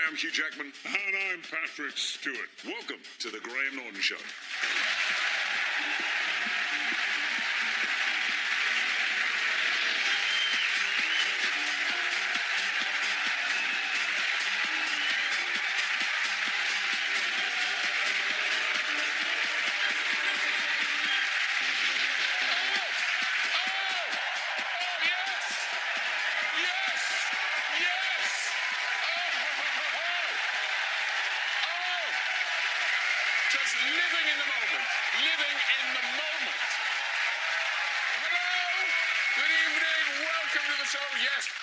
I'm Hugh Jackman. And I'm Patrick Stewart. Welcome to the Graham Norton Show.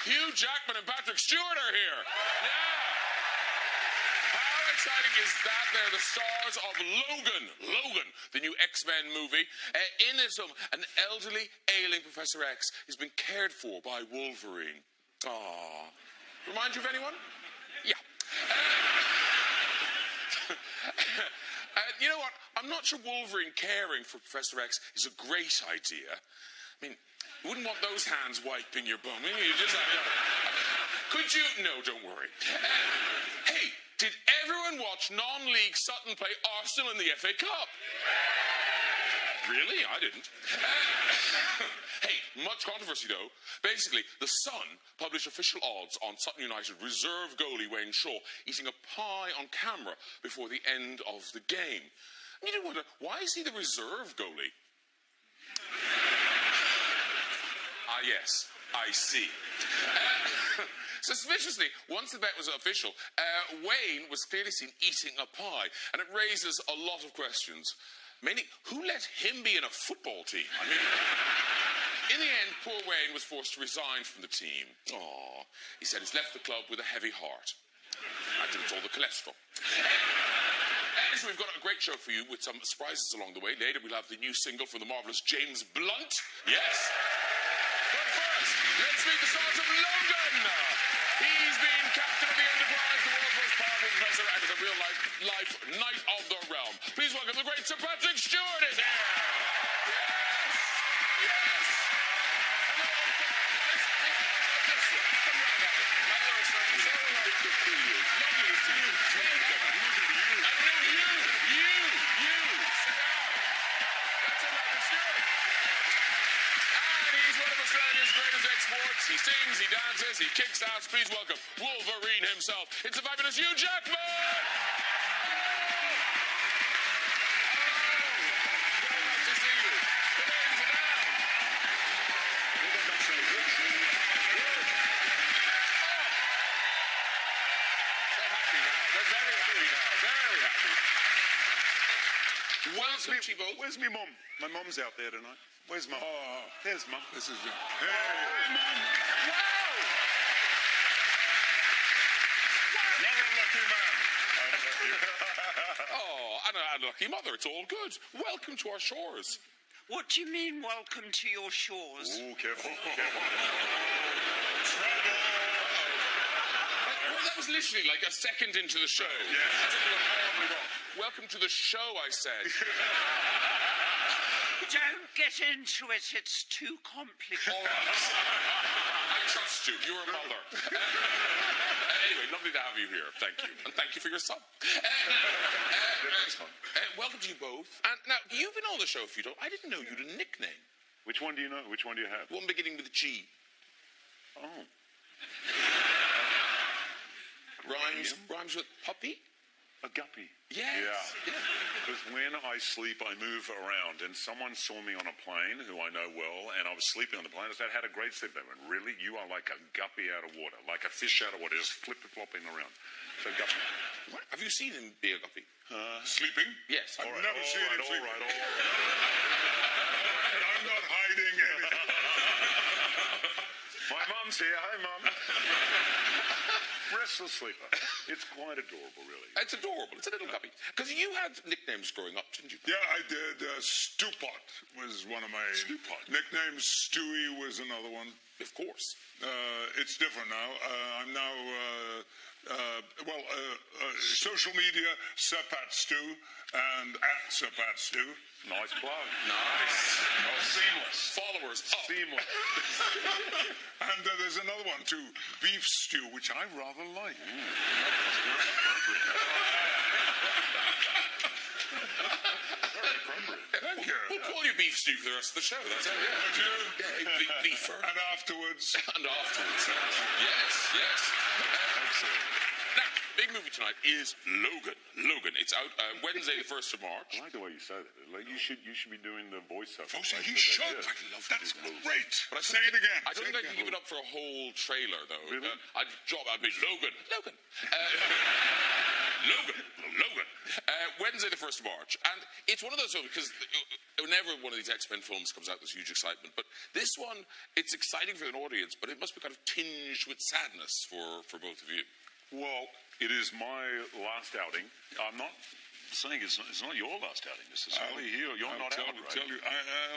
Hugh Jackman and Patrick Stewart are here. Yeah. How exciting is that? They're the stars of Logan, the new X-Men movie. In this film, an elderly, ailing Professor X has been cared for by Wolverine. Aww. Remind you of anyone? Yeah. You know what? I'm not sure Wolverine caring for Professor X is a great idea. I mean, you wouldn't want those hands wiping your bum. You just could you? No, don't worry. Hey, did everyone watch non-league Sutton play Arsenal in the FA Cup? Really? I didn't. Hey, much controversy though. Basically, The Sun published official odds on Sutton United reserve goalie Wayne Shaw eating a pie on camera before the end of the game. And you do wonder, why is he the reserve goalie? Ah, yes, I see. Suspiciously, once the bet was official, Wayne was clearly seen eating a pie, and it raises a lot of questions. Mainly, who let him be in a football team? I mean, in the end, poor Wayne was forced to resign from the team. Aww. He said he's left the club with a heavy heart. I think it's all the cholesterol. So we've got a great show for you with some surprises along the way. Later, we'll have the new single from the marvellous James Blunt. Yes. But first, let's meet the stars of Logan. He's been captain of the Enterprise, the world's most powerful professor, and is a real-life knight of the realm. Please welcome the great Sir Patrick Stewart is here. Yes! Yes! Hello, come right up. Hello, sir. So nice to see you. Lovely to see you. Welcome. Look at you. I know you. You. Sit down. That's Sir Patrick Stewart. He's one of Australia's greatest exports. He sings, he dances, he kicks ass. Please welcome Wolverine himself. It's the fabulous Hugh Jackman! Hello! So nice to see you. Come in, sit down. They're happy now. They're very happy now. Very happy. Where's me mum? My mum's out there tonight. Where's Mum? Oh, there's Mum. this is it. Hey, Mum. Wow! You're a lucky man. Oh, and an unlucky mother. It's all good. Welcome to our shores. What do you mean, welcome to your shores? Oh, careful. Well, that was literally like a second into the show. Yes. That's horribly wrong. Welcome to the show, I said. Don't get into it, it's too complicated. All right. I trust you. You're a mother. Anyway, lovely to have you here. Thank you. And thank you for your son. Welcome to you both. And now, you've been on the show a few times. I didn't know you had a nickname. Which one do you know? Which one do you have? One beginning with G. Oh. Rhymes with puppy? A guppy. Yes. Yeah. Because when I sleep, I move around. And someone saw me on a plane, who I know well, and I was sleeping on the plane. I said, I had a great sleep. They went, really? You are like a guppy out of water, like a fish out of water, just flip-flopping around. So guppy. What? Have you seen him be a guppy? Sleeping? Yes. I've never seen him sleeping. All right. And I'm not hiding anything. My mum's here. Hi, Mum. Restless sleeper. It's quite adorable, really. It's adorable. It's a little guppy. Because you had nicknames growing up, didn't you? Yeah, I did. Stewpot was one of my nicknames. Stewie was another one. Of course. It's different now. I'm now, social media, Sir Pat Stew, and at Sir Pat Stew. Nice plug. Nice. Oh, seamless. Followers up. Seamless. And there's another one too, beef stew, which I rather like. Thank you. We'll call you Beef Stew for the rest of the show. That's how Beefer. And afterwards. Yes. Excellent. Now, big movie tonight is Logan. It's out Wednesday, the 1st of March. I like the way you say that. Like you should be doing the voiceover. He should. Yeah. I love that. That's great. But Say it again. I don't think I can give it up for a whole trailer, though. Really? I'd be Logan. Logan. Wednesday, the 1st of March. And it's one of those films, because whenever one of these X-Men films comes out, there's huge excitement. But this one, it's exciting for an audience, but it must be kind of tinged with sadness for both of you. Well, it is my last outing. I'm not saying it's not your last outing necessarily. You're not out, right?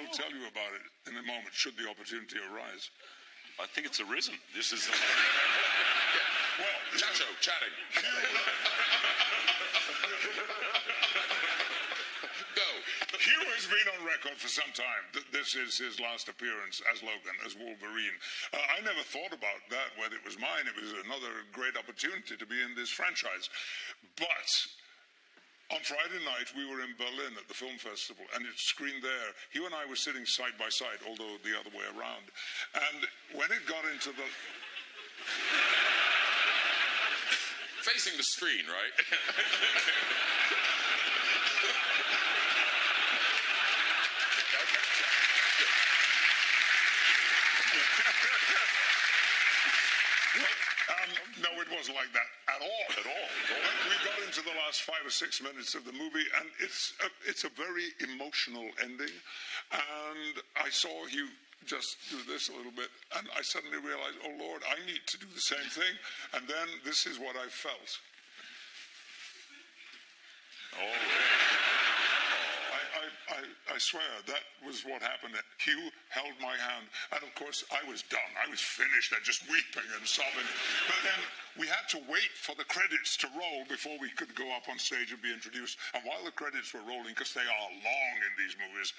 I'll tell you about it in a moment, should the opportunity arise. I think it's arisen. This is... Well, chatting. Go. Hugh has been on record for some time that this is his last appearance as Logan, as Wolverine. I never thought about that, whether it was mine. It was another great opportunity to be in this franchise. But on Friday night, we were in Berlin at the film festival, and it screened there. Hugh and I were sitting side by side, although the other way around. And when it got into the... Facing the screen, right? No, it wasn't like that at all. We got into the last 5 or 6 minutes of the movie, and it's a very emotional ending. And I saw Hugh just do this a little bit, and I suddenly realized, oh Lord, I need to do the same thing. And then this is what I felt. I swear, that was what happened. Hugh held my hand, and of course, I was done. I was finished and just weeping and sobbing. But then we had to wait for the credits to roll before we could go up on stage and be introduced. And while the credits were rolling, because they are long in these movies,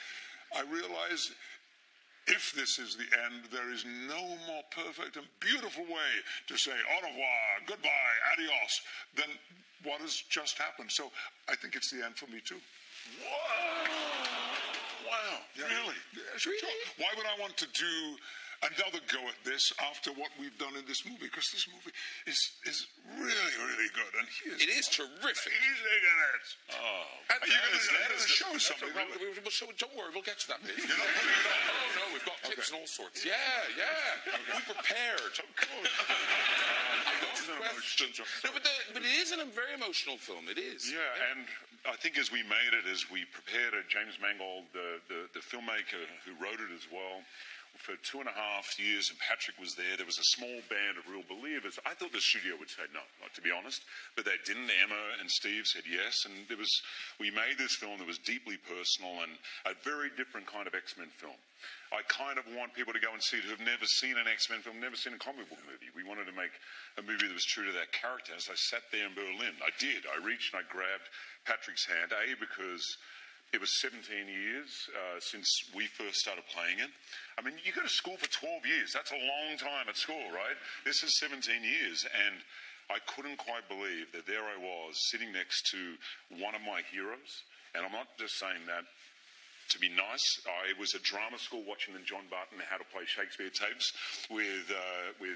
I realized if this is the end, there is no more perfect and beautiful way to say au revoir, goodbye, adios, than what has just happened. So I think it's the end for me, too. Wow. Yeah. Really? Yeah, sure. Why would I want to do another go at this after what we've done in this movie? Because this movie is really, really good. And It is terrific. He's in it. Oh. Are you going to show something? Don't worry, we'll get to that bit. You're not putting it on? Oh, no, we've got tips and all sorts. Yeah. We prepared. Oh, good. I've got some questions. No, but it is a very emotional film. It is. Yeah, and I think as we made it, as we prepared it, James Mangold, the filmmaker who wrote it as well, for 2.5 years, and Patrick was there. There was a small band of real believers. I thought the studio would say no, to be honest, but they didn't. Emma and Steve said yes, and we made this film that was deeply personal and a very different kind of X-Men film. I kind of want people to go and see it who have never seen an X-Men film, never seen a comic book movie. We wanted to make a movie that was true to that character. As I sat there in Berlin, I did. I reached and I grabbed Patrick's hand, because it was 17 years since we first started playing it. I mean, you go to school for 12 years. That's a long time at school, right? This is 17 years, and I couldn't quite believe that there I was sitting next to one of my heroes. And I'm not just saying that to be nice. I was at drama school watching the John Barton How to Play Shakespeare tapes with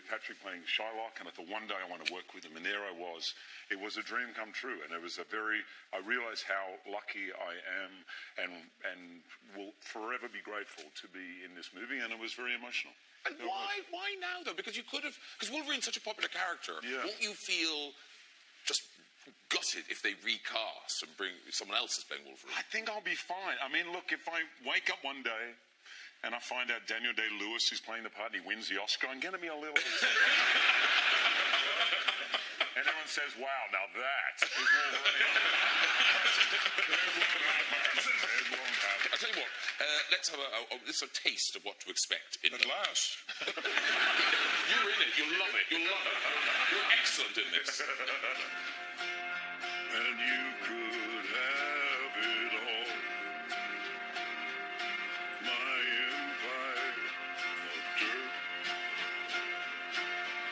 Patrick playing Shylock, and I thought one day I want to work with him, and there I was. It was a dream come true, and it was I realized how lucky I am and will forever be grateful to be in this movie, and it was very emotional. And why now, though? Because Wolverine's such a popular character. Yeah. Won't you feel just gutted if they recast and bring someone else as playing Wolverine? I think I'll be fine. I mean, look, if I wake up one day and I find out Daniel Day-Lewis is playing the part and he wins the Oscar, I'm going to be a little upset. And everyone says, wow, now that is Wolverine. I'll tell you what, let's have a taste of what to expect. At last. You're in it. You'll love it. You're excellent in this. And you could have it all. My empire of dirt.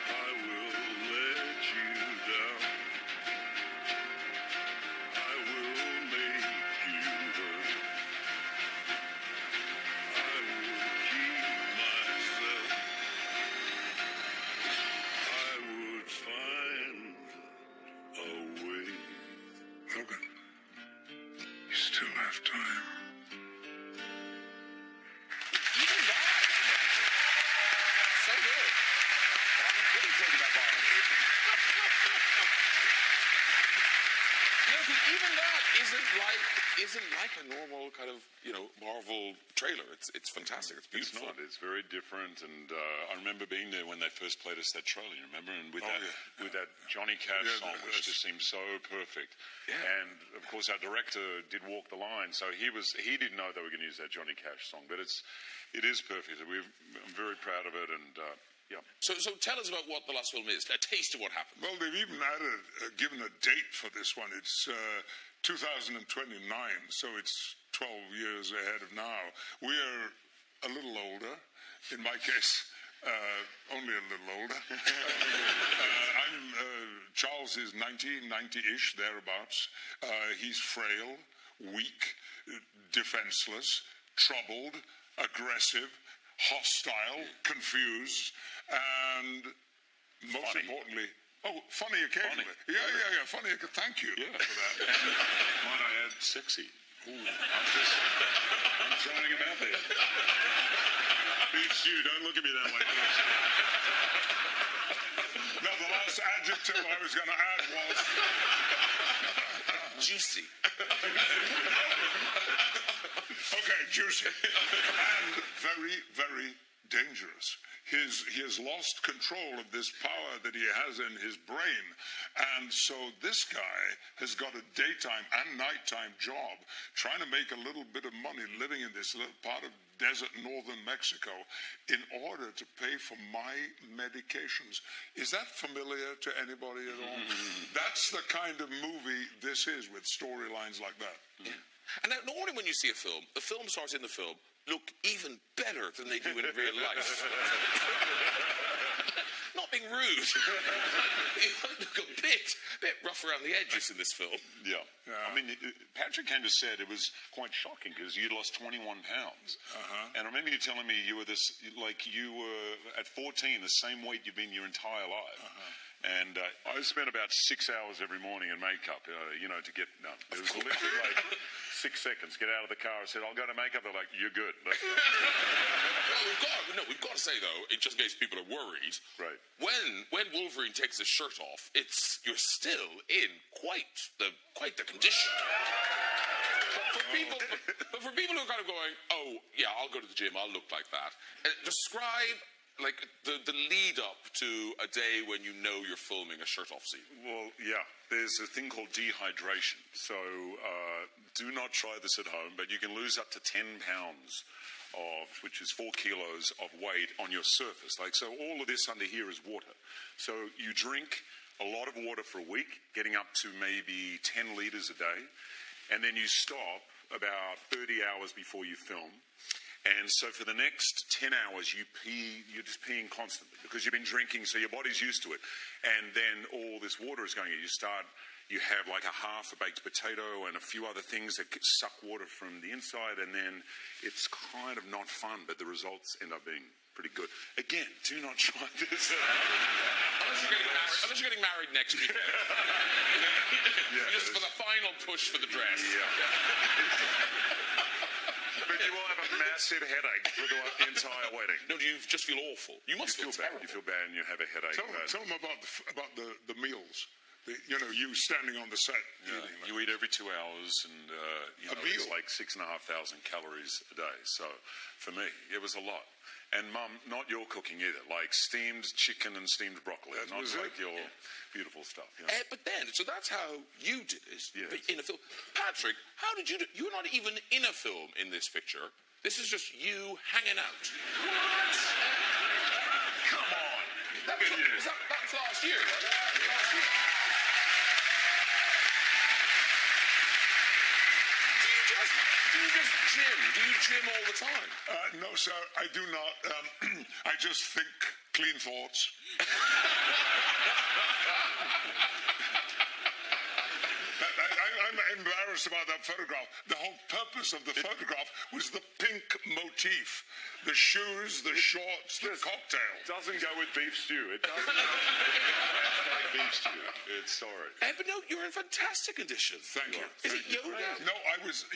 I will let you down. lifetime. Even that. So good. Well, I'm really talking about violence. Even that isn't like a normal kind of, Marvel trailer. It's fantastic. It's beautiful. It's not. It's very different. And I remember being there when they first played us that trailer. You remember? And with that Johnny Cash song, which just seemed so perfect. Yeah. And of course, our director did walk the line, so he didn't know they were going to use that Johnny Cash song. But it is perfect. I'm very proud of it. And yeah. So tell us about what the last film is. A taste of what happened. Well, they've even given a date for this one. It's 2029, so it's 12 years ahead of now. We are a little older. In my case, only a little older. Charles is 90-ish, thereabouts. He's frail, weak, defenseless, troubled, aggressive, hostile, confused, and most importantly, funny occasionally. Funny. Yeah, funny. Thank you for that. Might I add, sexy. Ooh, I'm throwing him out there. Beats you. Don't look at me that way. No, the last adjective I was going to add was juicy. Okay, juicy. And very, very dangerous. He has lost control of this power that he has in his brain. And so this guy has got a daytime and nighttime job trying to make a little bit of money living in this little part of desert northern Mexico in order to pay for my medications. Is that familiar to anybody at all? That's the kind of movie this is, with storylines like that. Yeah. And now, normally when you see a film, the film stars in the film look even better than they do in real life. Not being rude. They look a bit rough around the edges in this film. Yeah. I mean, Patrick kind of said it was quite shocking because you'd lost 21 pounds. And I remember you telling me you were at 14, the same weight you've been your entire life. And I spent about 6 hours every morning in makeup, to get done. It was literally like 6 seconds. Get out of the car. I said, I'll go to makeup. They're like, you're good. Well, we've got to say, though, just in case people are worried, right? When Wolverine takes his shirt off, you're still in quite the condition. But for people who are kind of going, oh, yeah, I'll go to the gym, I'll look like that. Describe the lead up to a day when you know you're filming a shirt-off scene. Well, yeah, there's a thing called dehydration. So do not try this at home, but you can lose up to 10 pounds which is 4 kilos of weight on your surface. So all of this under here is water. So you drink a lot of water for a week, getting up to maybe 10 liters a day, and then you stop about 30 hours before you film. And so for the next 10 hours, you're just peeing constantly because you've been drinking, so your body's used to it. And then all this water is going in. You have like a half a baked potato and a few other things that suck water from the inside, and then it's kind of not fun, but the results end up being pretty good. Again, do not try this. Unless you're getting married next week. Just for the final push for the dress. Yeah. But you will have a massive headache for the entire wedding. No, do you just feel awful? You must feel bad. terrible. You feel bad and you have a headache. Tell them about the meals. You standing on the set. Yeah, you eat every 2 hours, and it's like 6,500 calories a day. So for me, it was a lot. And Mum, not your cooking either, like steamed chicken and steamed broccoli, not like your beautiful stuff. But then, so that's how you did it in a film. Patrick, how did you do it? You're not even in a film in this picture. This is just you hanging out. What? Come on. That's last year, right? Last year. Do you just gym? Do you gym all the time? No, sir, I do not. I just think clean thoughts. I'm embarrassed embarrassed about that photograph. The whole purpose of the photograph was the pink motif. The shoes, the shorts, the cocktail. Doesn't go with beef stew. It doesn't go with beef stew. It's sorry. But no, you're in fantastic condition. Thank you. Is it yoga? No, I was,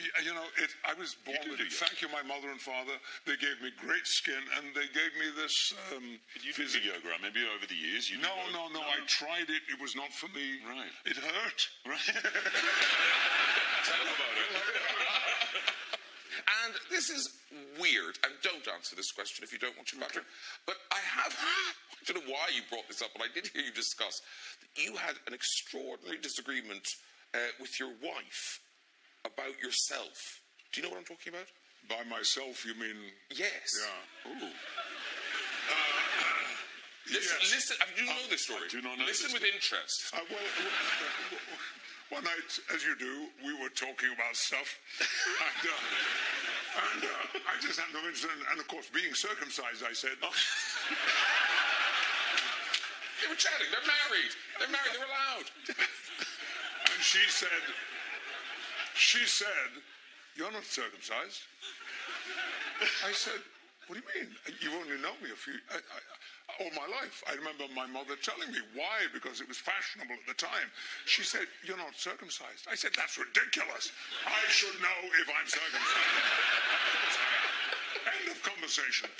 I was born with it. Thank you, my mother and father. They gave me great skin, and they gave me this You did the yoga, I maybe over the years. No. I tried it. It was not for me. Right. It hurt. Right. Tell about it. And this is weird, and don't answer this question if you don't want to, Patrick. But I don't know why you brought this up, but I did hear you discuss that you had an extraordinary disagreement with your wife about yourself. Do you know what I'm talking about? By myself, you mean? Yes. Yeah. Ooh. Listen, do you know this story? I do not know. Listen with interest. One night, as you do, we were talking about stuff, and I just had no interest in, and of course, being circumcised, I said. They were chatting. They're married. They're allowed. And she said, "You're not circumcised." I said, "What do you mean? You've only known me all my life." I remember my mother telling me why, because it was fashionable at the time. She said, "You're not circumcised." I said, "That's ridiculous. I should know if I'm circumcised." End of conversation.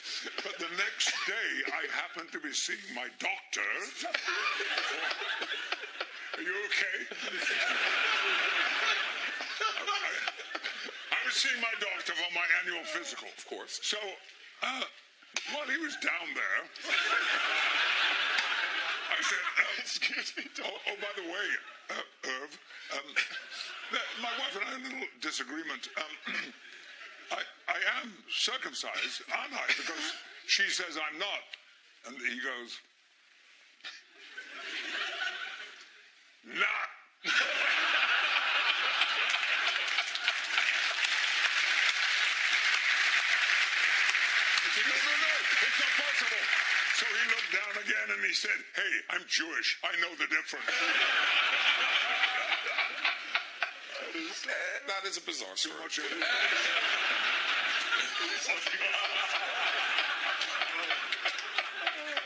But the next day, I happened to be seeing my doctor. Are you okay? I was seeing my doctor for my annual physical. Of course. So, while he was down there, I said, "Excuse me, oh, by the way, Irv, my wife and I had a little disagreement. I am circumcised, aren't I? Because she says I'm not." And he goes, "Nah." No, it's not possible. So he looked down again and he said, "Hey, I'm Jewish. I know the difference." That is a bizarre story. Too much.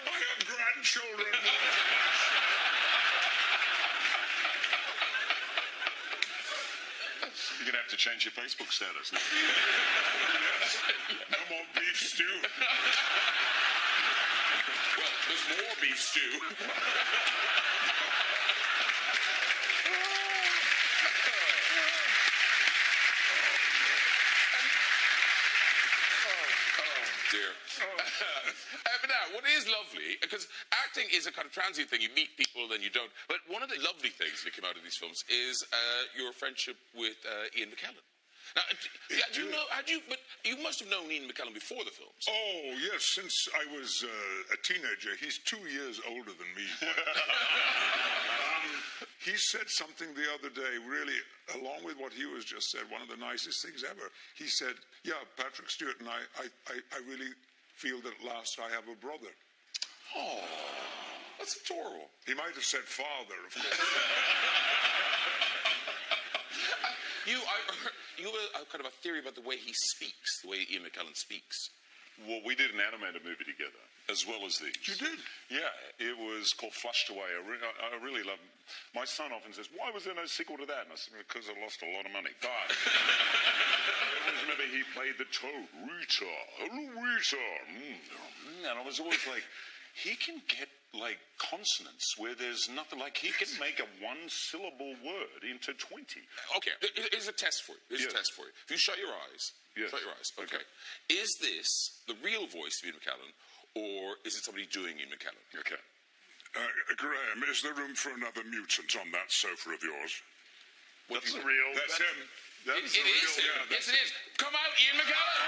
I have grandchildren. You're going to have to change your Facebook status now. Yes. No more beef stew. Well, there's more beef stew. Dear. But now, what is lovely, because acting is a kind of transient thing. You meet people, then you don't. But one of the lovely things that came out of these films is your friendship with Ian McKellen. Now, but you must have known Ian McKellen before the films. Oh, yes, since I was a teenager. He's 2 years older than me. He said something the other day, really, along with what Hugh has just said, one of the nicest things ever. He said, "Yeah, Patrick Stewart and I really feel that at last I have a brother." Oh, that's adorable. He might have said father, of course. You have kind of a theory about the way he speaks, the way Ian McKellen speaks. Well, we did an animated movie together, as well as these. You did? Yeah, it was called Flushed Away. I really love it. My son often says, "Why was there no sequel to that?" And I said, "Because I lost a lot of money." But I always remember he played the toad, Rita, hello Rita. And I was always like, he can get like consonants where there's nothing, like he can make a one-syllable word into 20. Okay, here's a test for you. Here's a test for you. If you shut your eyes. Yes. Shut your eyes. Okay. Is this the real voice of Ian McKellen, or is it somebody doing Ian McKellen? Okay. Graham, is there room for another mutant on that sofa of yours? That's real. That's him. It is him. Yeah, yes, it is. Come out, Ian McKellen.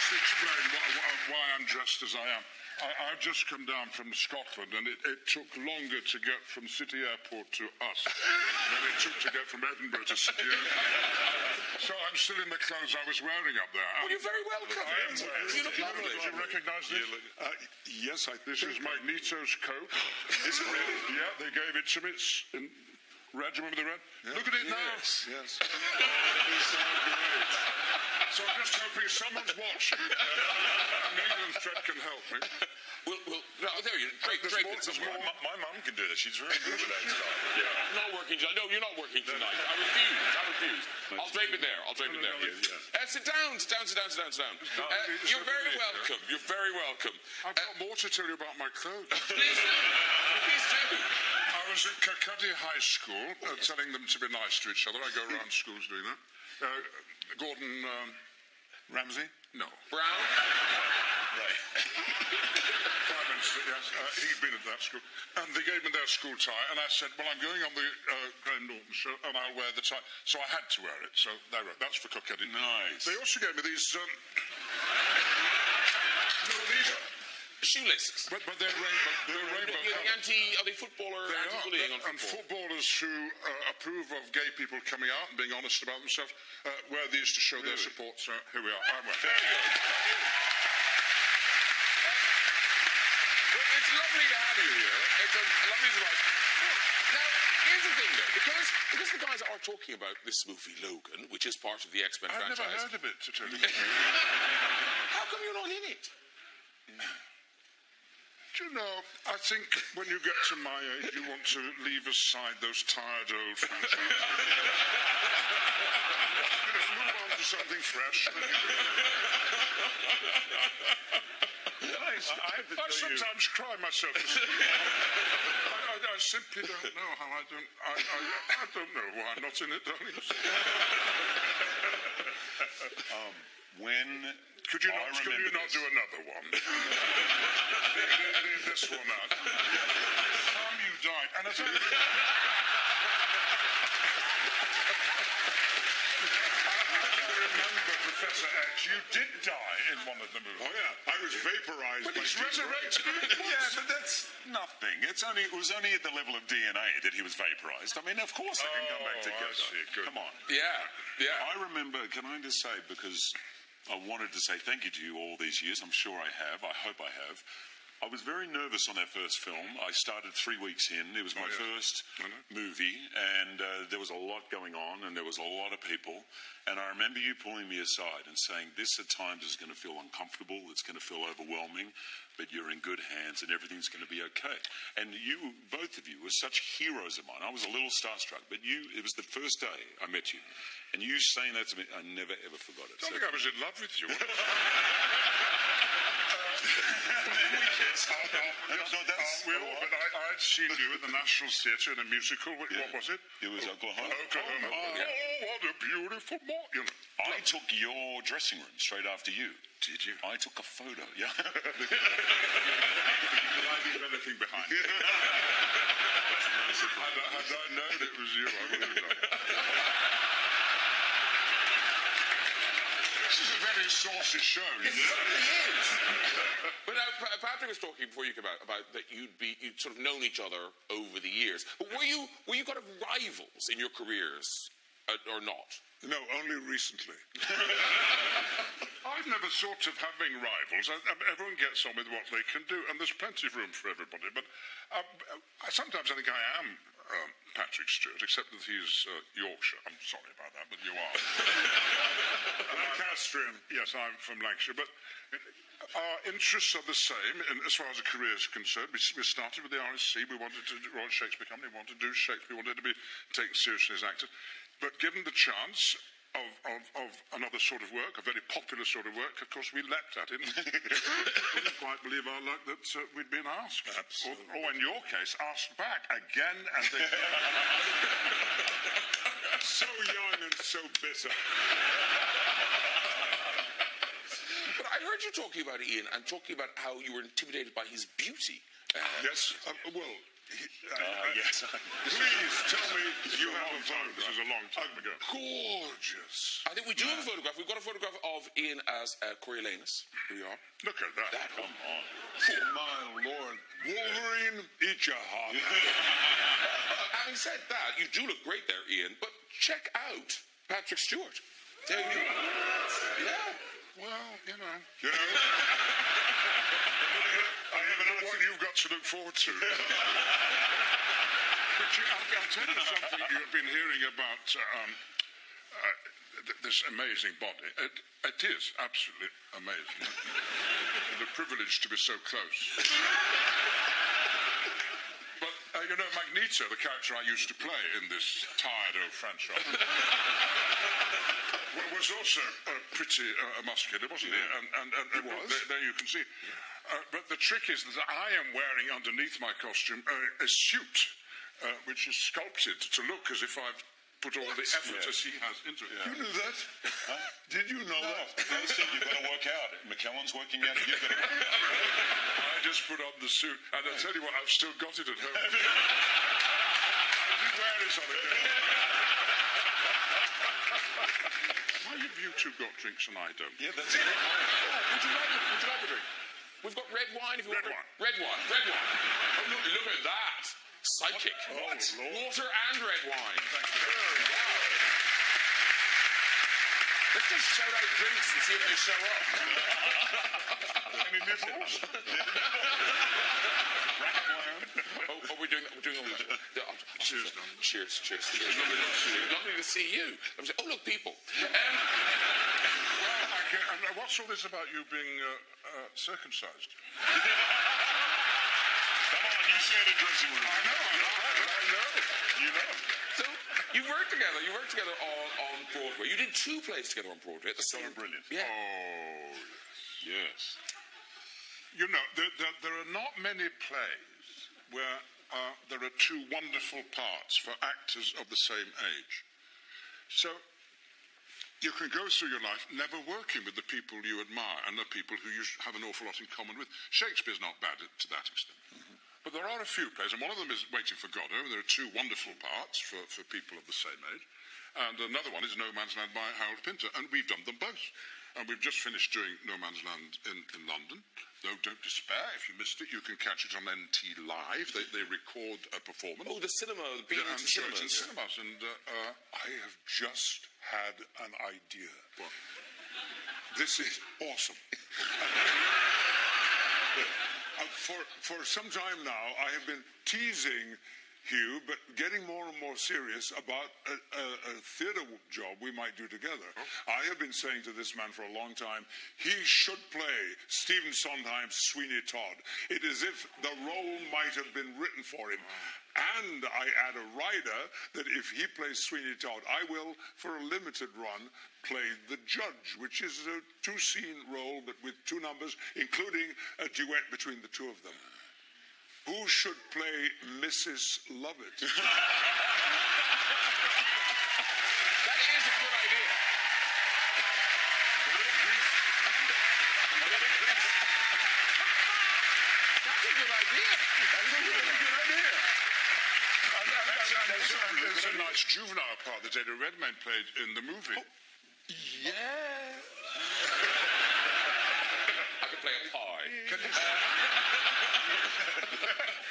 just explain why I'm dressed as I am. I've just come down from Scotland, and it took longer to get from City Airport to us than it took to get from Edinburgh to City Airport. So I'm still in the clothes I was wearing up there. Well, you're very welcome. You look lovely. Do you recognise this? Yes, This is Magneto's coat. Is it really? Yeah, they gave it to me. It's in red. Do you remember the red? Yeah. Look at it now. Yes. So I'm just hoping someone's watching. Neil and Fred can help me. Well, no, there you go. My mum can do this. She's very good at that stuff. Yeah. Not working tonight. No, you're not working tonight. I refuse. I'll drape it there. Sit down. You're very welcome. You're very welcome. I've got more to tell you about my clothes. Please do. I was at Kirkcaldy High School, telling them to be nice to each other. I go around schools doing that. Gordon Ramsay? No. Brown? Right. Prime Minister, yes. He'd been at that school. And they gave me their school tie, and I said, well, I'm going on the Graham Norton show, and I'll wear the tie. So I had to wear it. So that's for Kirkcaldy. Nice. They also gave me these... these are... Shoelaces. But they're rainbow colours. Are they anti-bullying on football? And footballers who approve of gay people coming out and being honest about themselves wear these to show their support. So here we are. Very good. Well, it's lovely to have you here. It's a lovely surprise. Now, here's the thing, though. Because the guys are talking about this movie, Logan, which is part of the X-Men I've franchise. never heard of it, to tell you. How come you're not in it? Do you know, I think when you get to my age, you want to leave aside those tired old franchises. Move on to something fresh. I sometimes cry myself to sleep. I simply don't know how I don't know why I'm not in it, darling. Could you not do another one? Leave this one out. How you died. And as I remember, Professor X, you did die in one of the movies. Oh, yeah. I was vaporized. But he's resurrected. Yeah, but that's nothing. It was only at the level of DNA that he was vaporized. I mean, of course I can come back together. I see. Good. Come on. Yeah. I remember, can I just say, because I wanted to say thank you to you all these years. I'm sure I have. I hope I have. I was very nervous on that first film. I started 3 weeks in. It was my first movie, and there was a lot going on, and there was a lot of people. And I remember you pulling me aside and saying, this at times is going to feel uncomfortable, it's going to feel overwhelming, but you're in good hands and everything's going to be okay. And you, both of you, were such heroes of mine. I was a little starstruck, but it was the first day I met you. And you saying that to me, I never ever forgot it. I think I was in love with you. But I'd seen you at the National Theatre in a musical. What was it? It was Oklahoma. Oklahoma. Oh, what a beautiful morning. I took your dressing room straight after you. Did you? I took a photo, yeah. Did I leave anything behind? Had I known it was you, I would have done it. This is a very saucy show. It certainly is. But now, Patrick was talking before you came out about that you'd sort of known each other over the years. But were you kind of rivals in your careers, or not? No, only recently. I've never thought of having rivals. Everyone gets on with what they can do, and there's plenty of room for everybody. But sometimes I think I am Patrick Stewart, except that he's Yorkshire. I'm sorry about that, but you are. Lancastrian. Yes, I'm from Lancashire. But our interests are the same as far as a career is concerned. We started with the RSC. We wanted to do Royal Shakespeare Company. We wanted to do Shakespeare. We wanted to be taken seriously as actors. But given the chance of another sort of work, a very popular sort of work, of course, we leapt at it. We didn't quite believe our luck that we'd been asked. Or in your case, asked back again and again. So young and so bitter. But I heard you talking about Ian and talking about how you were intimidated by his beauty Yes. Well. Yes. Please tell me you have a photograph. This is a long time ago. Gorgeous. I think we do have a photograph. We've got a photograph of Ian as Coriolanus. Here we are. Look at that. Come on. Oh, my Lord. Wolverine, eat your heart. Having said that, you do look great there, Ian, but check out Patrick Stewart. There you go. Yeah. Well, you know. I never know what you've got to look forward to. But I'll tell you something you've been hearing about this amazing body. It is absolutely amazing. The privilege to be so close. But, Magneto, the character I used to play in this tired old franchise, was also pretty muscular, wasn't he? And he was. There you can see. But the trick is that I am wearing underneath my costume a suit which is sculpted to look as if I've put all the effort as he has into it. You knew that? Huh? Did you know that? They said you've got to work out. McKellen's working out. You've got to work out. I just put on the suit, and I'll tell you what, I've still got it at home. You wear this on again. Why have you two got drinks and I don't? Yeah, that's it. Would you like a drink? We've got red wine if you want. Red wine. Oh, look at that. Psychic. What? Water and red wine. Thank you. Let's just shout out drinks and see if they show up. Any nipples? We're doing that. We're doing all that. Cheers, Don. Cheers. Lovely to see you. Oh, look, people. What's all this about you being circumcised? Come on, you share the dressing room. I know. You know. So you worked together on Broadway. You did 2 plays together on Broadway. So brilliant. Yeah. Oh, Yes. you know, there are not many plays where there are 2 wonderful parts for actors of the same age. So you can go through your life never working with the people you admire and the people who you have an awful lot in common with. Shakespeare's not bad to that extent. But there are a few plays, and one of them is Waiting for Godot. There are 2 wonderful parts for people of the same age. And another one is No Man's Land by Harold Pinter, and we've done them both. And we've just finished doing No Man's Land in London. Though don't despair, if you missed it, you can catch it on NT Live. They record a performance. Oh, the cinema, the being into cinemas. In cinemas. And I have just had an idea. What? This is awesome. For some time now, I have been teasing Hugh, but getting more and more serious about a theatre job we might do together. I have been saying to this man for a long time, he should play Stephen Sondheim's Sweeney Todd. It is as if the role might have been written for him. And I add a rider that if he plays Sweeney Todd, I will, for a limited run, play the judge, which is a 2-scene role, but with 2 numbers, including a duet between the 2 of them. Who should play Mrs. Lovett? That is a good idea. That's a good idea. There's a nice juvenile part that Eddie Redmayne played in the movie. Yeah. I could play a pie.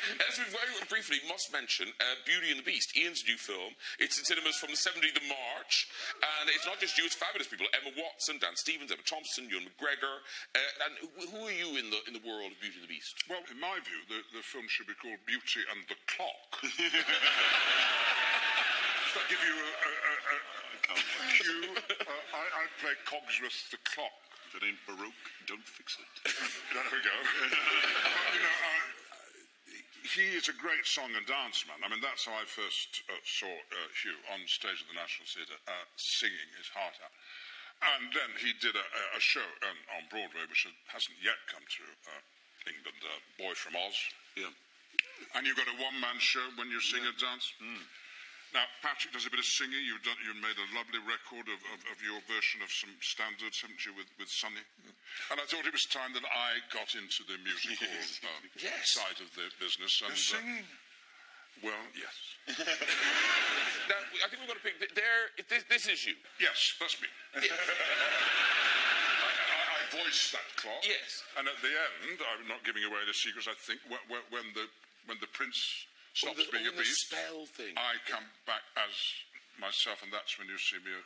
As we very briefly must mention Beauty and the Beast, Ian's new film. It's in cinemas from the 17th of March, and it's not just you, it's fabulous people. Emma Watson, Dan Stevens, Emma Thompson, Ewan McGregor. And who are you in the world of Beauty and the Beast? Well, in my view, the film should be called Beauty and the Clock. Does that give you a cue? I play Cogsworth the Clock. If it ain't Baroque, don't fix it. There we go. He is a great song and dance man. I mean, that's how I first saw Hugh on stage at the National Theatre, singing his heart out. And then he did a show on Broadway, which hasn't yet come to England, Boy from Oz. Yeah. And you've got a one-man show when you sing and dance. Now, Patrick does a bit of singing. You made a lovely record of your version of some standards, haven't you, with Sonny? And I thought it was time that I got into the musical side of the business. And, singing? Well, yes. Now, I think we've got to pick... This is you. Yes, that's me. Yeah. I voiced that clock. Yes. And at the end, I'm not giving away the secrets, I think, when the prince stops being a beast, the spell thing. I come back as myself, and that's when you see me.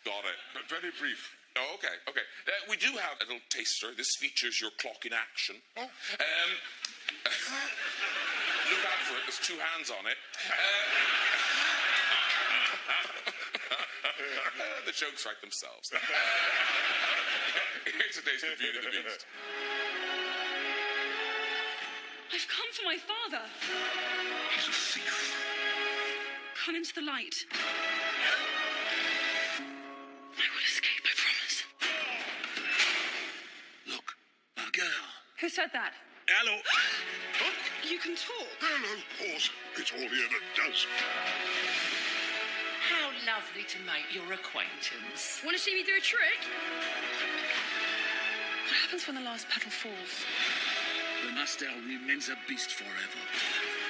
Got it. But very brief. Oh, okay. We do have a little taster. This features your clock in action. Oh. Look out for it. There's two hands on it. The jokes write themselves. Here's a taste of Beauty and the Beast. I've come for my father. He's a thief. Come into the light. I will escape, I promise. Look, a girl. Who said that? Hello. You can talk. Hello, of course. It's all he ever does. How lovely to make your acquaintance. Want to see me do a trick? What happens when the last petal falls? The Master remains a beast forever.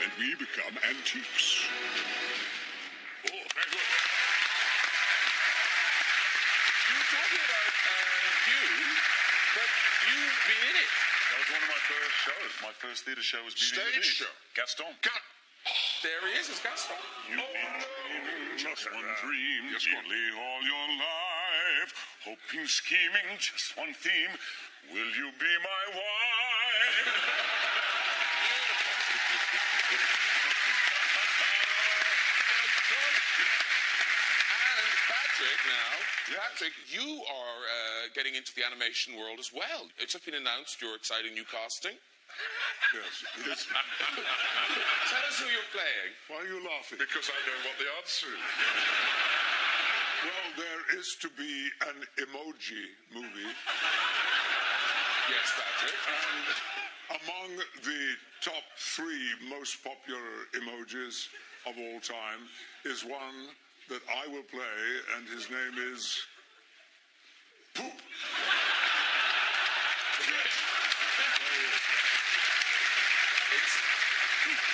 And we become antiques. Oh, very good. You were talking about Hugh, but you've been in it. That was one of my first shows. My first theatre show was Beauty and the Stage Beast. show. Gaston. There he is, it's Gaston. You've been dreaming just one dream, Yes, go on. nearly all your life. Hoping, scheming, just one theme. Will you be my wife? And Patrick, Patrick, you are getting into the animation world as well. It's just been announced your exciting new casting. Yes. Tell us who you're playing. Why are you laughing? Because I know what the answer is. Well, there is to be an emoji movie. Yes, Patrick. And among the top 3 most popular emojis of all time is one that I will play, and his name is Poop.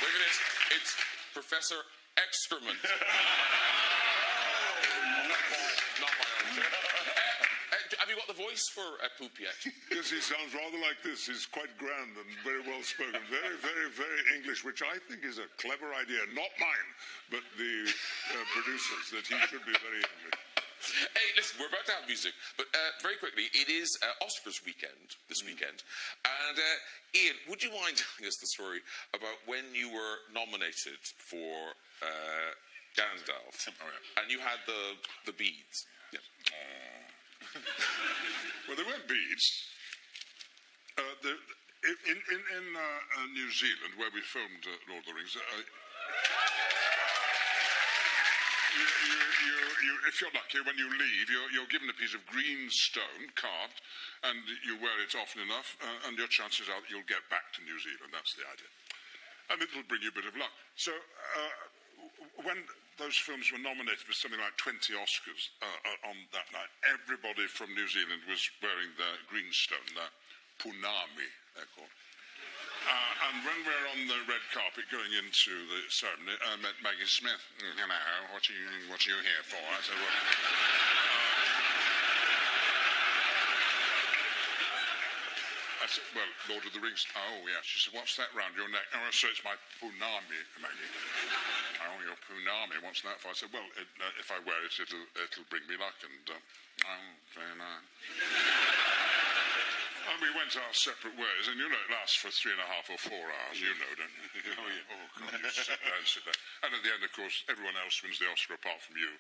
Look at this. It's Professor Excrement. Not my own. Have you got the voice for Poop yet? Yes, he sounds rather like this. He's quite grand and very well spoken. Very, very, very English, which I think is a clever idea. Not mine, but the producers, that he should be very English. Hey, listen, we're about to have music, but very quickly, it is Oscars weekend, this weekend. And Ian, would you mind telling us the story about when you were nominated for Gandalf, and you had the beads? Yeah. Well, there weren't beads. In New Zealand, where we filmed Lord of the Rings, if you're lucky, when you leave, you're given a piece of green stone carved, and you wear it often enough, and your chances are that you'll get back to New Zealand. That's the idea. And it'll bring you a bit of luck. So when those films were nominated for something like 20 Oscars on that night, everybody from New Zealand was wearing their green stone, their punami, they're called. And when we're on the red carpet going into the ceremony, I met Maggie Smith. Hello, what are you here for? I said, well, Lord of the Rings. Oh, yeah. She said, what's that round your neck? Oh, so it's my punami, Maggie. Oh, your punami. What's that for? I said, well, if I wear it, it'll bring me luck. And, very nice. And we went our separate ways, and you know it lasts for 3.5 or 4 hours, you know, don't you? Oh, yeah. Oh, God, you sit there. And at the end, of course, everyone else wins the Oscar apart from you.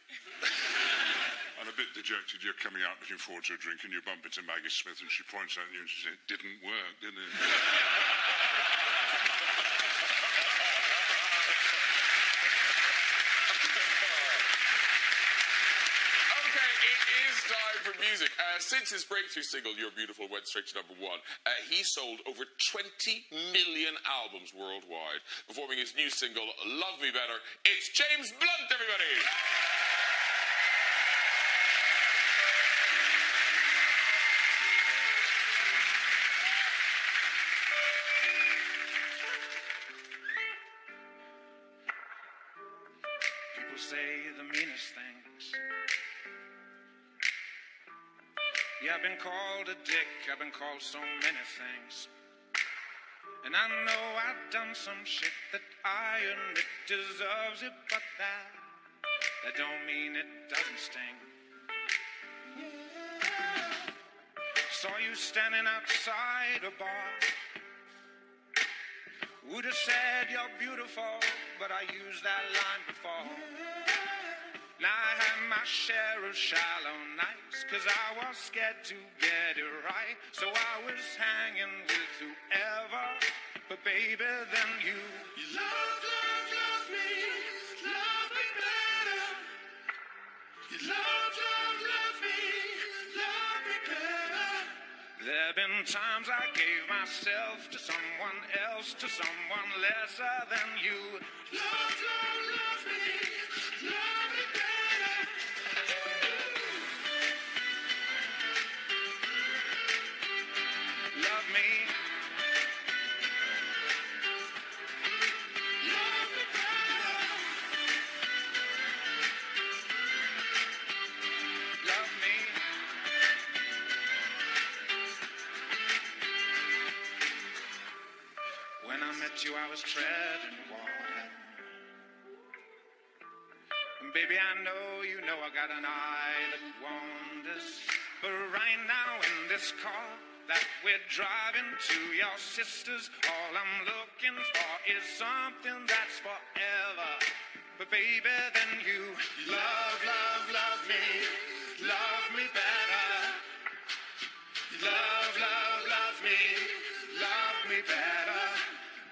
And a bit dejected, you're coming out looking forward to a drink, and you bump into Maggie Smith, and she points out at you and she says, it didn't work, did it? Okay, it is time for music. Since his breakthrough single, You're Beautiful, went straight to #1, he sold over 20 million albums worldwide. Performing his new single, Love Me Better, it's James Blunt, everybody! People say the meanest things. Yeah, I've been called a dick, I've been called so many things. And I know I've done some shit that I admit deserves it, but that don't mean it doesn't sting. Saw you standing outside a bar. Would have said you're beautiful, but I used that line before. Now I had my share of shallow nights, 'cause I was scared to get it right. So I was hanging with whoever, but baby, then you love me better. You love me better. There've been times I gave myself to someone else, to someone lesser than you. Love me better. Love me. Love me better. Love me. When I met you, I was treading water. And baby, I know you know I got an eye that wanders. But right now in this car that we're driving to your sister's, all I'm looking for is something that's forever. But baby, then you love me better. Love me better.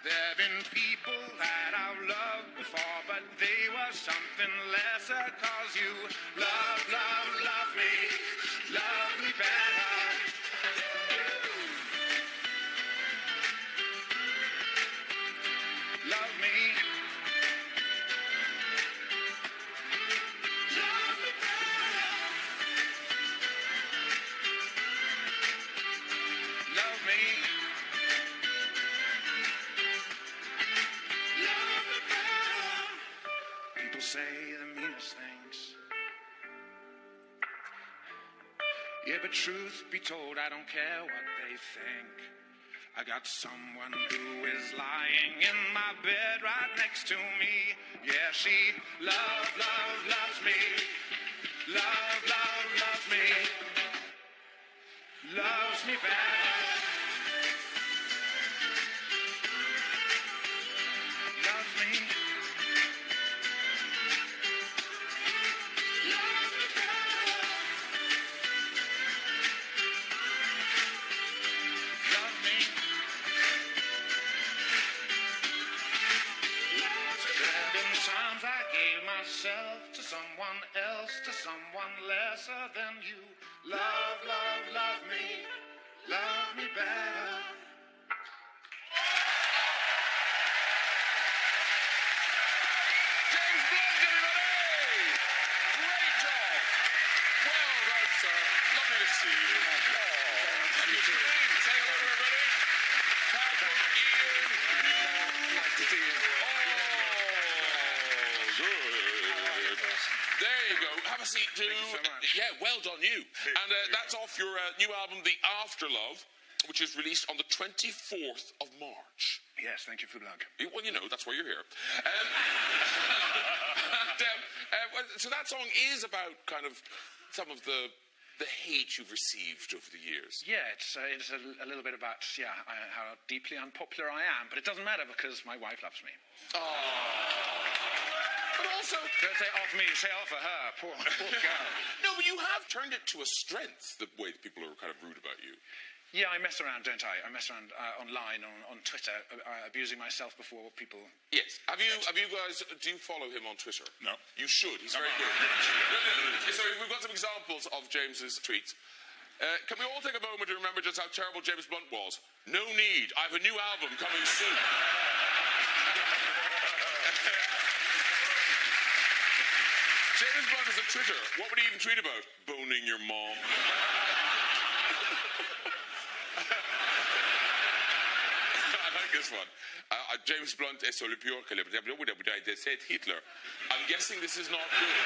There've been people that I've loved before, but they were something lesser, 'cause you love me better. Love me. Love me better. Love me. Love me better. People say the meanest things. Yeah, but truth be told, I don't care what they think. I got someone who is lying in my bed right next to me. Yeah, she loves me. Loves me. Loves me better. Loves me. Loves me better. Love me. There've been times I gave myself to someone else, to someone lesser than you. Love me better. James Blunt, everybody! Great job! Well done, sir. Lovely to see you. And your friend, say hello to everybody. Patrick, Ian, Nice to see you. good. There you go. Have a seat, too. Thank you so much. Yeah, well done, you. And that's off your new album, The Afterlove, which is released on the 24th of March. Yes, thank you for the plug. Well, you know, that's why you're here. So that song is about kind of some of the hate you've received over the years. Yeah, it's a little bit about, how deeply unpopular I am, but it doesn't matter because my wife loves me. But also... Don't say off me, say off of her. Poor girl. No, but you have turned it to a strength, the way that people are kind of rude about you. Yeah, I mess around, don't I? I mess around online, on Twitter, abusing myself before people... Yes. Have you guys, do you follow him on Twitter? No. You should. He's very good. No. So we've got some examples of James's tweets. Can we all take a moment to remember just how terrible James Blunt was? No need. I have a new album coming soon. James Blunt is a Twitter. What would he even tweet about? Boning your mom. I like this one. James Blunt est sur le pur que said Hitler. I'm guessing this is not good.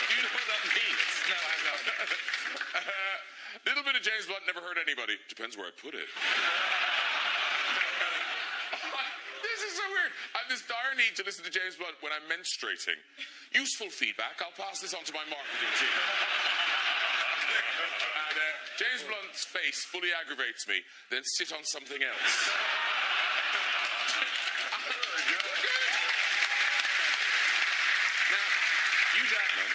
Do you know what that means? No, I have no idea. Little bit of James Blunt never hurt anybody. Depends where I put it. This is so weird. I have this dire need to listen to James Blunt when I'm menstruating. Useful feedback. I'll pass this on to my marketing team. And James Blunt's face fully aggravates me. Then sit on something else. Now, Hugh Jackman,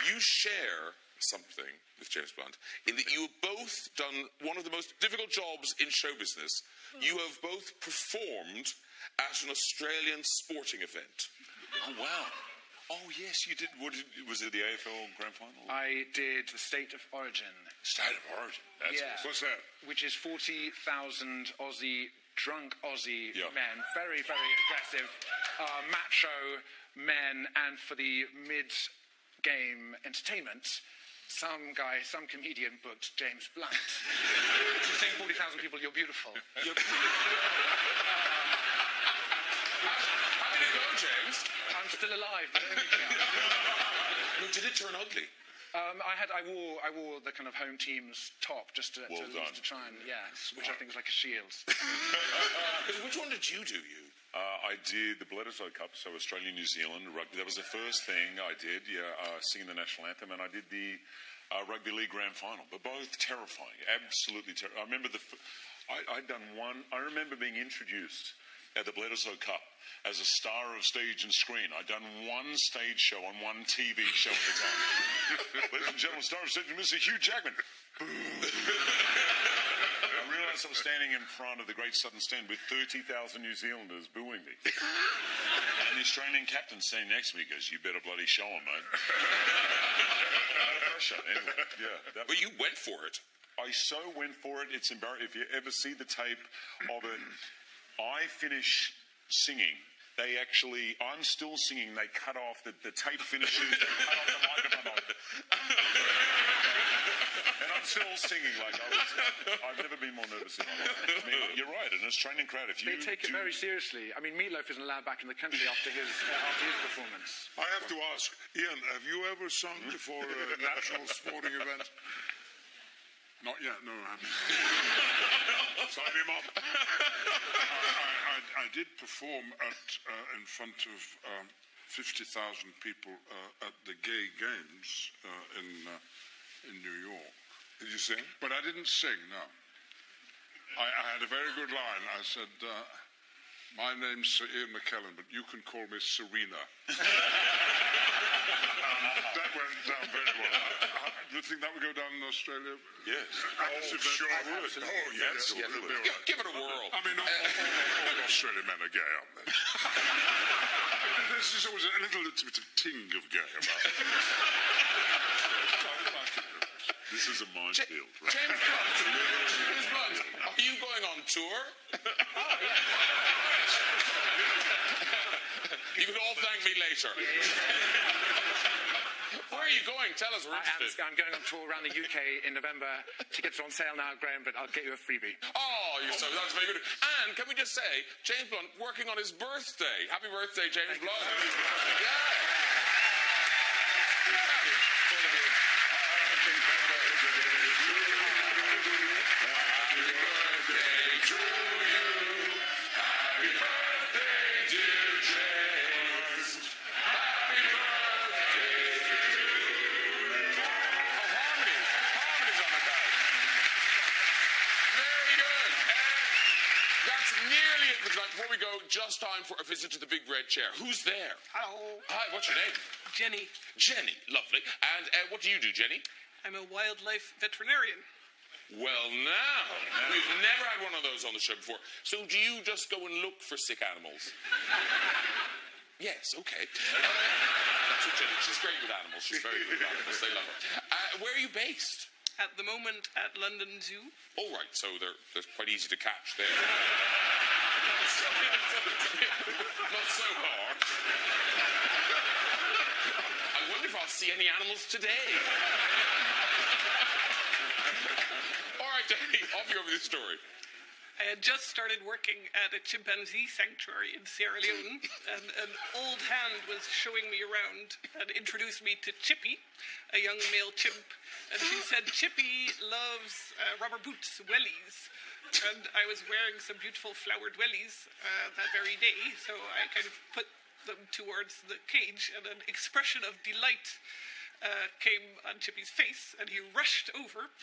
you share something with James Blunt in that you have both done one of the most difficult jobs in show business. You have both performed at an Australian sporting event. Oh, wow. Oh, yes, you did. Was it the AFL Grand Final? I did the State of Origin. State of Origin. That's Yeah. What's that? Which is 40,000 drunk Aussie Yeah. men, very, very aggressive, macho men, and for the mid-game entertainment, some comedian booked James Blunt. To sing 40,000 people, you're beautiful. You're How did it go, James? I'm still alive. No, did it turn ugly? I wore the kind of home team's top just to try and which I think is like a shield. Which one did you do? I did the Bledisloe Cup, so Australia, New Zealand rugby. That was the first thing I did. Singing the national anthem, and I did the rugby league grand final. But both terrifying, absolutely terrifying. I remember I'd done one. I remember being introduced at the Bledisloe Cup as a star of stage and screen. I'd done one stage show on one TV show at the time. Ladies and gentlemen, star of stage and Mr. Hugh Jackman. I realised I was standing in front of the Great Southern Stand with 30,000 New Zealanders booing me. And the Australian captain standing next to me goes, "You better bloody show him, mate." Anyway, But you went for it. I so went for it. It's embarrassing. If you ever see the tape of it, I finish singing. I'm still singing. They cut off the tape finishes. They cut off the microphone. And I'm still singing I've never been more nervous in my life. I mean, you're right, an Australian crowd. They take it very seriously. I mean, Meatloaf isn't allowed back in the country after his performance. I have to ask, Ian, have you ever sung before a national sporting event? Not yet, no, I haven't. Sign him up. I did perform in front of 50,000 people at the Gay Games in New York. Did you sing? But I didn't sing, no. I had a very good line. I said, "My name's Sir Ian McKellen, but you can call me Serena." That went down very well. Do you think that would go down in Australia? Yes. Sure would. Absolutely. Oh, yes. Absolutely. Give it a whirl. I mean, all Australian men are gay, aren't they? There's always a little bit of ting of gay about it. This is a minefield, right? James Blunt, are you going on tour? You can all thank me later. Where are you going? Tell us, we're interested. I'm going on tour around the UK in November. Tickets are on sale now, Graham, but I'll get you a freebie. Oh, that's very good. And can we just say, James Blunt working on his birthday. Happy birthday, James Blunt. Before we go, just time for a visit to the big red chair. Who's there? Hello. Hi, what's your name? Jenny. Jenny, lovely. And what do you do, Jenny? I'm a wildlife veterinarian. Well, now, we've never had one of those on the show before. So do you just go and look for sick animals? Yes, okay. That's what Jenny, she's great with animals. She's very good with animals. They love her. Where are you based? At the moment at London Zoo. All right, so they're quite easy to catch there. Not so hard. I wonder if I'll see any animals today. All right, Jenny, off you go with this story. I had just started working at a chimpanzee sanctuary in Sierra Leone, and an old hand was showing me around and introduced me to Chippy, a young male chimp. And she said, Chippy loves rubber boots, wellies. And I was wearing some beautiful flowered wellies that very day, so I kind of put them towards the cage, and an expression of delight came on Chippy's face, and he rushed over.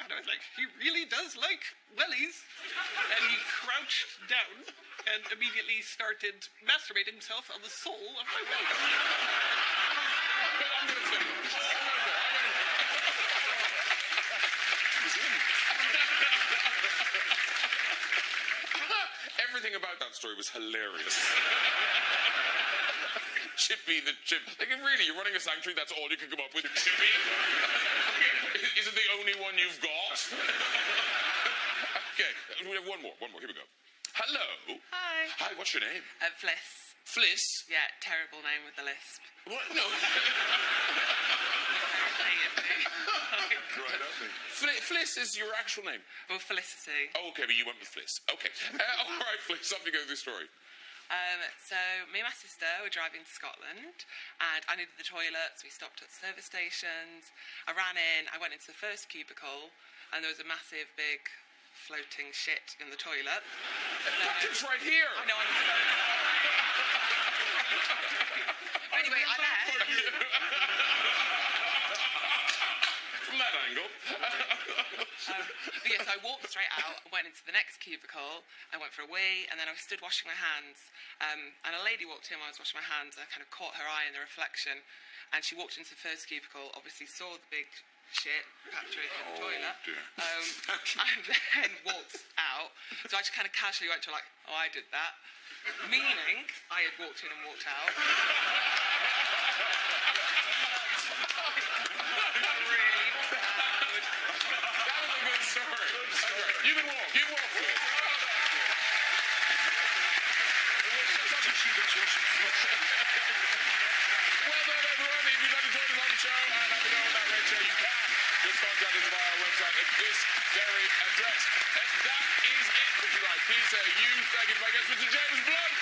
And I was like, he really does like wellies. And he crouched down and immediately started masturbating himself on the sole of my wellies. Everything about that story was hilarious. Chippy the chimp. Like, really, you're running a sanctuary, that's all you can come up with? Chippy? Is it the only one you've got? Okay, we have one more. Here we go. Hello. Hi. Hi, what's your name? Fliss. Fliss? Yeah, terrible name with the lisp. What? No. Right up me. Fliss is your actual name? Well, Felicity. Oh, okay, but you went with Fliss. Okay. All right, Fliss, off you go with this story. So me and my sister were driving to Scotland, and I needed the toilet, so we stopped at service stations. I ran in, I went into the first cubicle, and there was a massive, big, floating shit in the toilet. It's right here. I know, Anyway, I left. From that angle. But yes, I walked straight out, went into the next cubicle, I went for a wee, and then I stood washing my hands. And a lady walked in while I was washing my hands, and I kind of caught her eye in the reflection. And she walked into the first cubicle, obviously saw the big shit Patrick in the toilet. And then walked out. So I just kind of casually went to her like, oh, I did that. Meaning I had walked in and walked out. Really bad. That was a good story. You can walk. You walk. Well done, everyone. If you'd like to join us on the show and have a go on that red show, you can. Just contact us via our website at this very address. And that is it for tonight. Please you thank you, my guest, Mr. James Blunt,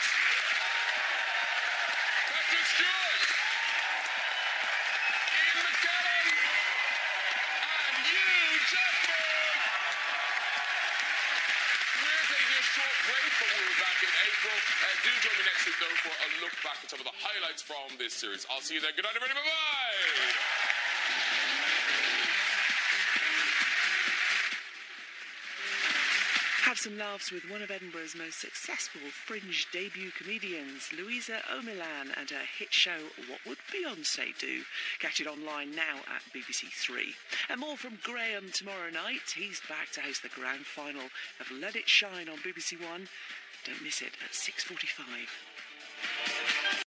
Patrick Stewart, Ian McKellen, and Hugh, Jackman. We're taking a short break, but we'll be back in April. Do join me next week, though, for a look back at some of the highlights from this series. I'll see you then. Good night, everybody. Bye-bye. Have some laughs with one of Edinburgh's most successful fringe debut comedians, Louisa O'Milan, and her hit show What Would Beyoncé Do? Catch it online now at BBC 3. And more from Graham tomorrow night. He's back to host the grand final of Let It Shine on BBC 1. Don't miss it at 6:45.